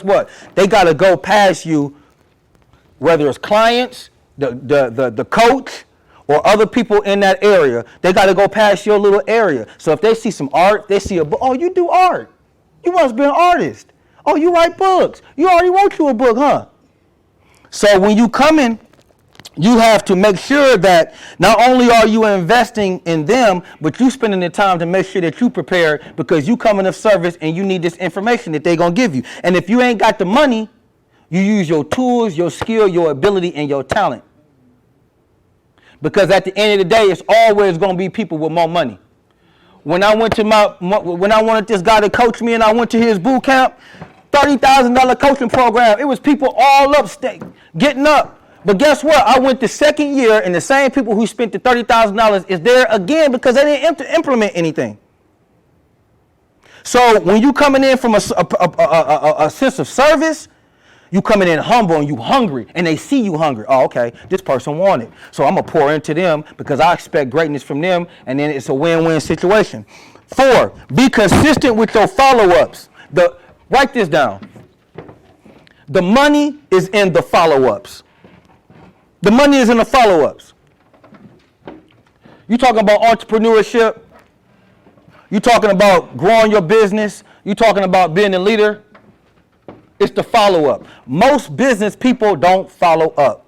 what? They got to go past you, whether it's clients, the coach, or other people in that area. They got to go past your little area. So if they see some art, they see a book. Oh, you do art. You must be an artist. Oh, you write books. You already wrote you a book, huh? So when you come in, you have to make sure that not only are you investing in them, but you spending the time to make sure that you prepared, because you coming of service and you need this information that they're going to give you. And if you ain't got the money, you use your tools, your skill, your ability, and your talent. Because at the end of the day, it's always going to be people with more money. When I went to when I wanted this guy to coach me and I went to his boot camp, $30,000 coaching program, it was people all upstate, getting up. But guess what? I went the second year, and the same people who spent the $30,000 is there again because they didn't implement anything. So when you coming in from a sense of service, you coming in humble and you hungry, and they see you hungry. Oh, okay, this person wanted, so I'm going to pour into them because I expect greatness from them, and then it's a win-win situation. 4, be consistent with your follow-ups. Write this down. The money is in the follow-ups. The money is in the follow-ups. You talking about entrepreneurship. You talking about growing your business. You talking about being a leader. It's the follow-up. Most business people don't follow up.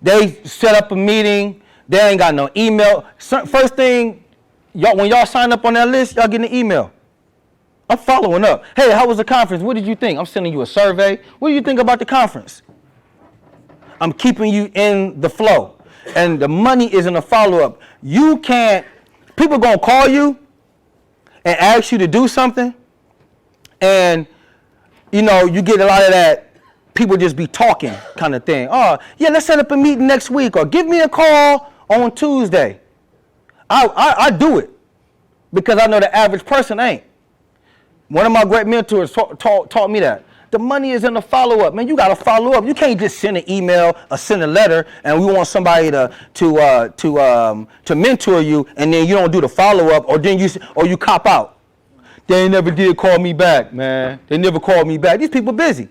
They set up a meeting. They ain't got no email. First thing, when y'all sign up on that list, y'all get an email. I'm following up. Hey, how was the conference? What did you think? I'm sending you a survey. What do you think about the conference? I'm keeping you in the flow. And the money is in the follow-up. You can't, people going to call you and ask you to do something. And, you know, you get a lot of that, people just be talking kind of thing. Oh, yeah, let's set up a meeting next week, or give me a call on Tuesday. I do it because I know the average person ain't. One of my great mentors taught me that. The money is in the follow-up. Man, you got to follow up. You can't just send an email or send a letter and we want somebody to mentor you, and then you don't do the follow-up, or then you cop out. They never did call me back, man. They never called me back. These people busy.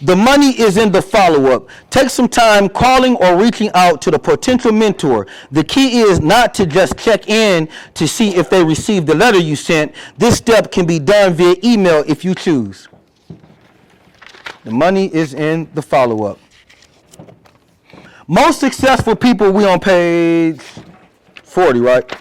The money is in the follow-up. Take some time calling or reaching out to the potential mentor. The key is not to just check in to see if they received the letter you sent. This step can be done via email if you choose. The money is in the follow-up. Most successful people, we on page 40, right?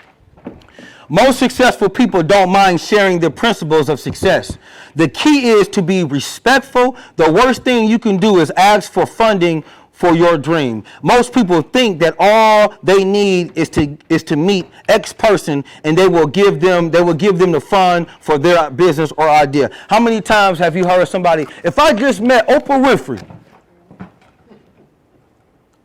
Most successful people don't mind sharing the principles of success. The key is to be respectful. The worst thing you can do is ask for funding for your dream. Most people think that all they need is to meet X person, and they will give them the fund for their business or idea. How many times have you heard somebody, if I just met Oprah Winfrey,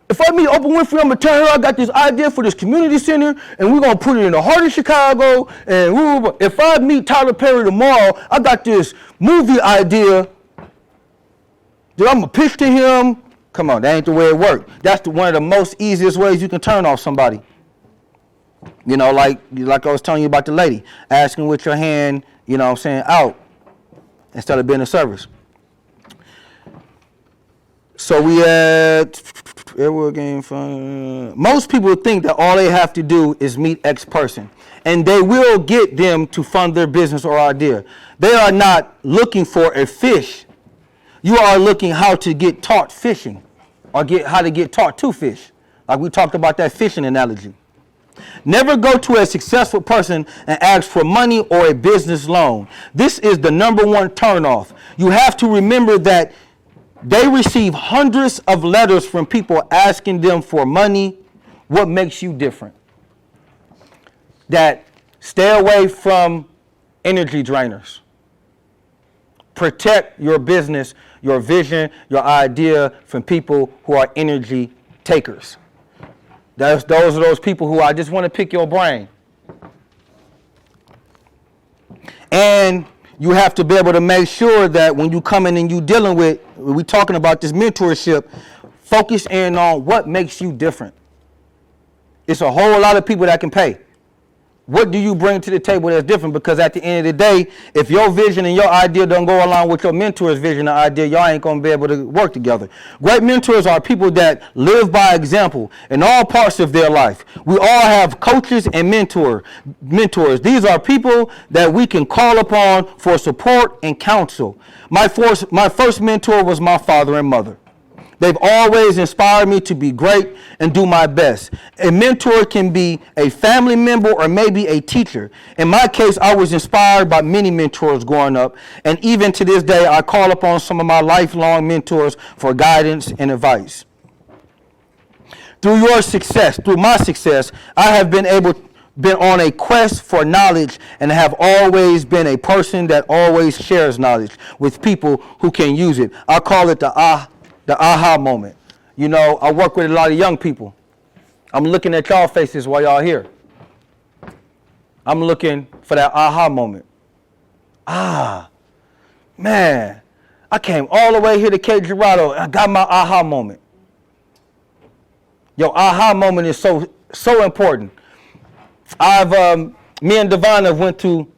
if I meet Oprah Winfrey, I'm going to tell her I got this idea for this community center, and we're going to put it in the heart of Chicago. And if I meet Tyler Perry tomorrow, I got this movie idea that I'm going to pitch to him. Come on, that ain't the way it works. That's one of the most easiest ways you can turn off somebody. You know, like I was telling you about the lady, asking with your hand, you know what I'm saying, out, instead of being a service. So we had... Most people think that all they have to do is meet X person, and they will get them to fund their business or idea. They are not looking for a fish. You are looking how to get taught fishing, or how to get taught to fish. Like we talked about that fishing analogy. Never go to a successful person and ask for money or a business loan. This is the number one turnoff. You have to remember that they receive hundreds of letters from people asking them for money. What makes you different? That stay away from energy drainers. Protect your business, your vision, your idea from people who are energy takers. Those are those people who I just want to pick your brain. And you have to be able to make sure that when you come in and you dealing with, we talking about this mentorship, focus in on what makes you different. It's a whole lot of people that can pay. What do you bring to the table that's different? Because at the end of the day, if your vision and your idea don't go along with your mentor's vision and idea, y'all ain't going to be able to work together. Great mentors are people that live by example in all parts of their life. We all have coaches and mentors. These are people that we can call upon for support and counsel. My first mentor was my father and mother. They've always inspired me to be great and do my best. A mentor can be a family member or maybe a teacher. In my case, I was inspired by many mentors growing up, and even to this day, I call upon some of my lifelong mentors for guidance and advice. Through my success, I have been on a quest for knowledge and have always been a person that always shares knowledge with people who can use it. I call it the aha moment. You know, I work with a lot of young people. I'm looking at y'all faces while y'all here. I'm looking for that aha moment. Man, I came all the way here to Cape Girardeau and I got my aha moment. Your aha moment is so important. Me and Devon went to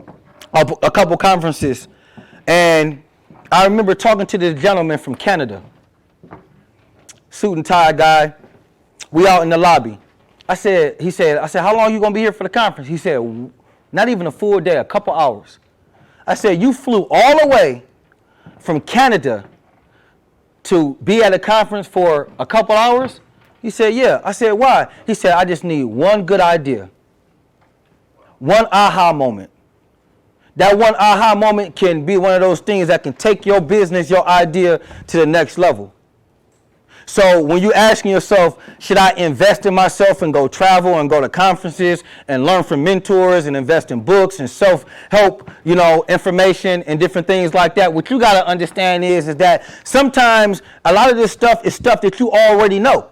a couple conferences, and I remember talking to this gentleman from Canada. Suit and tie guy. We out in the lobby. I said, how long you gonna be here for the conference? He said, not even a full day, a couple hours. I said, you flew all the way from Canada to be at a conference for a couple hours? He said, yeah. I said, why? He said, I just need one good idea. One aha moment. That one aha moment can be one of those things that can take your business, your idea to the next level. So when you're asking yourself, should I invest in myself and go travel and go to conferences and learn from mentors and invest in books and self-help, information and different things like that? What you got to understand is that sometimes a lot of this stuff is stuff that you already know.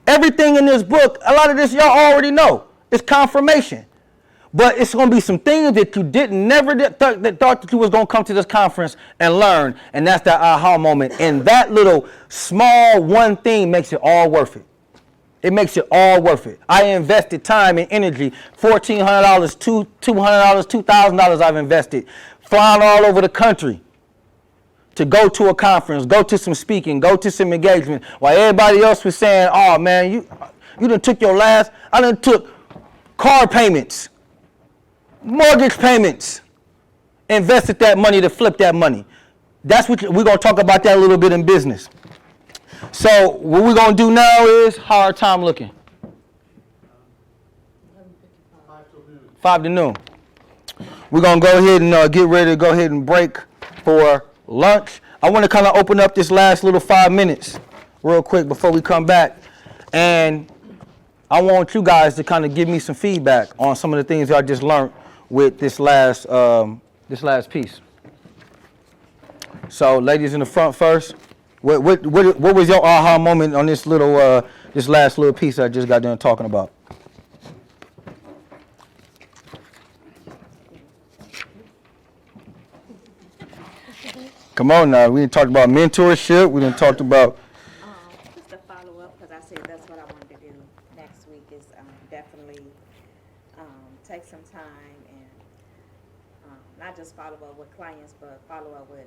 Everything in this book, a lot of this y'all already know. It's confirmation. But it's going to be some things that you thought that you was going to come to this conference and learn. And that's that aha moment. And that little small one thing makes it all worth it. It makes it all worth it. I invested time and energy, $1,400, $200, $2,000 I've invested, flying all over the country to go to a conference, go to some speaking, go to some engagement. While everybody else was saying, oh man, you done took your last, I done took car payments. Mortgage payments, invested that money to flip that money. That's what we're going to talk about that a little bit in business. So what we're going to do now is, how our time looking? 5 to noon. We're going to go ahead and get ready to go ahead and break for lunch. I want to kind of open up this last little 5 minutes real quick before we come back. And I want you guys to kind of give me some feedback on some of the things I just learned with this last piece. So, ladies in the front first, what was your aha moment on this last little piece I just got done talking about? Come on now, we didn't talk about mentorship. We didn't talk about. Just a follow up, because I said that's what I wanted to do next week is definitely take some time and not just follow up with clients, but follow up with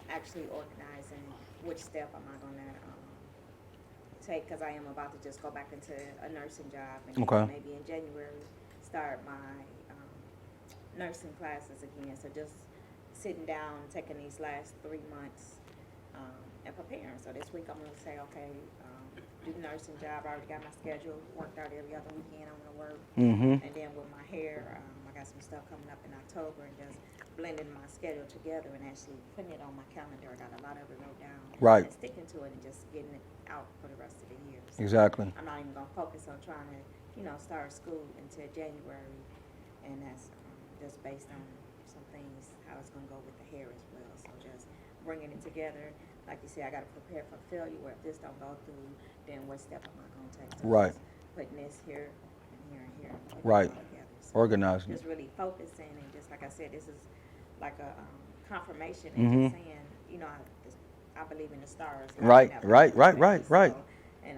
actually organizing which step am I going to take, because I am about to just go back into a nursing job and maybe in January start my nursing classes again. So just sitting down, taking these last 3 months and preparing. So this week I'm going to say, okay, do the nursing job. I already got my schedule worked out every other weekend I'm going to work. Mm-hmm. And then with my hair, I got some stuff coming up in October and just blending my schedule together and actually putting it on my calendar. I got a lot of it wrote down. Right. And sticking to it and just getting it out for the rest of the year. So exactly. I'm not even going to focus on trying to, start school until January. And that's just based on some things, how it's going to go with the hair as well. So just bringing it together. Like you said, I got to prepare for failure. Where if this don't go through, then what step am I going to take? So right. Putting this here and here and here. And right. So organizing. Just really focusing and just like I said, this is like a confirmation and just saying, I believe in the stars. Right. So, and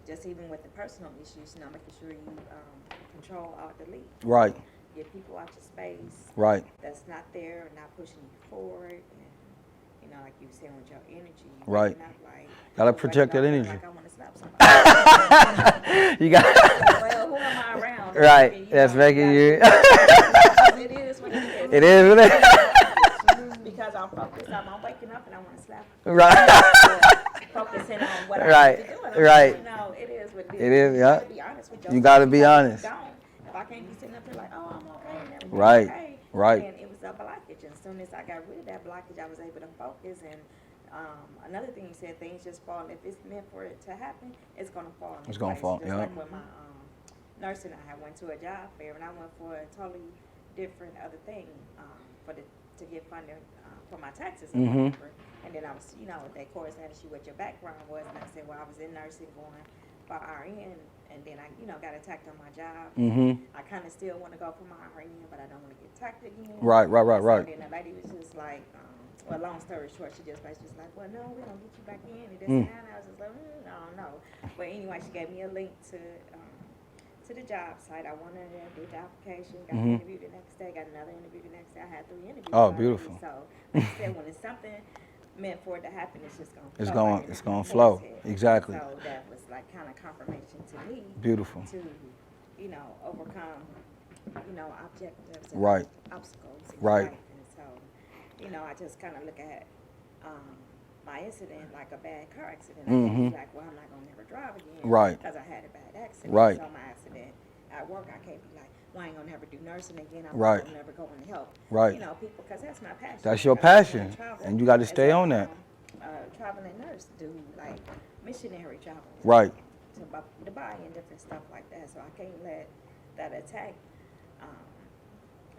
just even with the personal issues, you know, making sure you control, alt, delete. Right. Get people out your space. Right. That's not there or not pushing you forward. And, you know, like you were saying with your energy. Right. Not like, Gotta protect that energy. like I want to slap somebody. You got. Well, who am I around? Right. You That's know, making you. It is what it is. It is what it is. Because I'm focused. I'm waking up and I want to slap. Right. Focusing on what I Right. need to do. And I'm Right. like, no, it is what it is. It is, You yeah. gotta be honest with yourself. You gotta be honest. If I can't be sitting up here like, oh, I'm okay and everything's Right. okay, Right. then it was a blockage. And as soon as I got rid of that blockage, I was able to focus. And another thing you said, things just fall. If it's meant for it to happen, it's gonna fall. It's gonna fall, Just yeah. like when my nursing, I went to a job fair and I went for a totally different other thing to get funding for my taxes or Mhm. whatever. And then I was, you know, they of course asked you what your background was, and I said, well, I was in nursing going for RN, and then I, you know, got attacked on my job. Mhm. I kind of still want to go for my RN, but I don't want to get attacked again. Right. So Right. then the lady was just like, well, long story short, she just was just like, well, no, we're gonna get you back in. And this and that. And I was just like, I don't know. But anyway, she gave me a link to the job site. I went in there, did the application, got an interview the next day, got another interview the next day. I had 3 interviews. Oh, already. beautiful. So, like I said, when it's something meant for it to happen, it's just gonna It's flow. going. Right? It's going to flow. Exactly. So that was like kind of confirmation to me. Beautiful. To, you know, overcome, you know, objectives and Right. obstacles. In Right. life. And so, you know, I just kind of look at my incident like a bad car accident. I can't be like, well, I'm not gonna never drive again. Right. Because I had a bad accident. Right. So my accident at work, I can't be like, well, I ain't gonna never do nursing again. I'm Right. gonna never go into help. Right. You know, people, because that's my passion. That's your I wanna passion, travel and you got to as stay a, on that. Traveling nurse, do like missionary travel. Right. To Dubai and different stuff like that. So I can't let that attack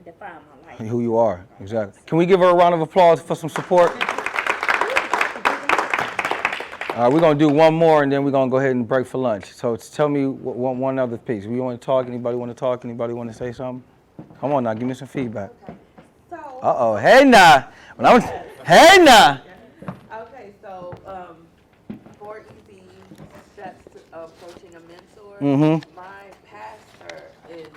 define my life. Who you are. Exactly. Can we give her a round of applause for some support? All right, we're going to do one more, and then we're going to go ahead and break for lunch. So tell me one other piece. We want to talk? Anybody want to talk? Anybody want to say something? Come on now, give me some feedback. Okay. So. Uh-oh. Hey, now. Hey, now. Okay, so 4 easy steps to approaching a mentor. Mm-hmm. My pastor is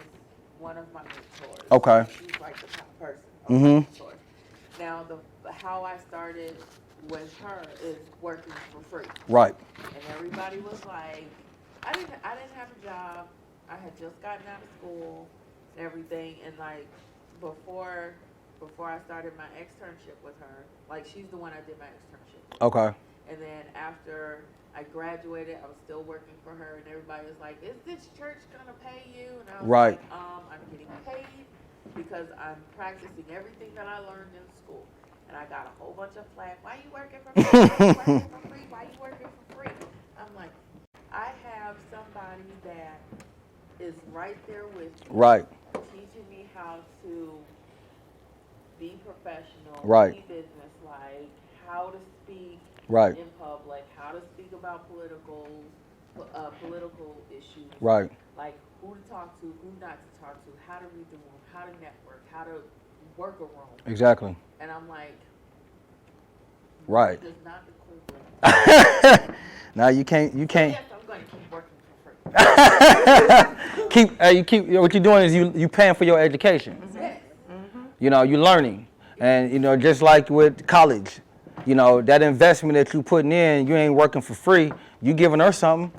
one of my mentors. Okay. She's like the top person. Mm-hmm. Mentor. Now, how I started with her is working for free. Right. And everybody was like, I didn't have a job. I had just gotten out of school and everything. And like before I started my externship with her, like she's the one I did my externship with. Okay. And then after I graduated, I was still working for her, and everybody was like, "Is this church gonna pay you?" And I was Right. like, "I'm getting paid because I'm practicing everything that I learned in school." And I got a whole bunch of flack. Why you working for free? Why you working for free? Why you working for free? I'm like, I have somebody that is right there with me, Right. teaching me how to be professional, Right. be business-like, how to speak Right. in public, how to speak about political issues, Right. like who to talk to, who not to talk to, how to read the room, how to network, how to work a room. Exactly. And I'm like, Right. money does not equate. Now you can't. Yes, I'm going to keep working for free. What you're doing is you paying for your education. Yes. You know, you're learning. And, you know, just like with college, you know, that investment that you putting in, you ain't working for free. You giving her something.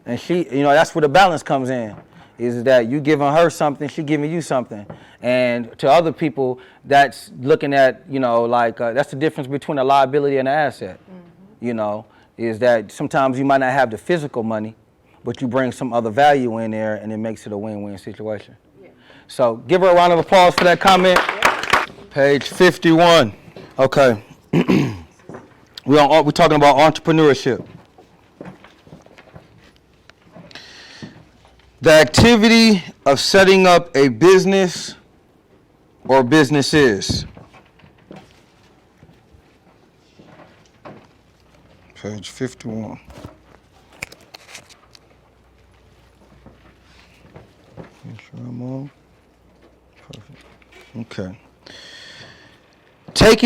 And she, you know, that's where the balance comes in, is that you giving her something, she giving you something. And to other people, that's looking at, you know, like, that's the difference between a liability and an asset. You know, is that sometimes you might not have the physical money, but you bring some other value in there, and it makes it a win-win situation. Yeah. So give her a round of applause for that comment. Page 51. Okay. We're talking about entrepreneurship. The activity of setting up a business or businesses. Page 51. Make sure I'm on. Perfect. Okay.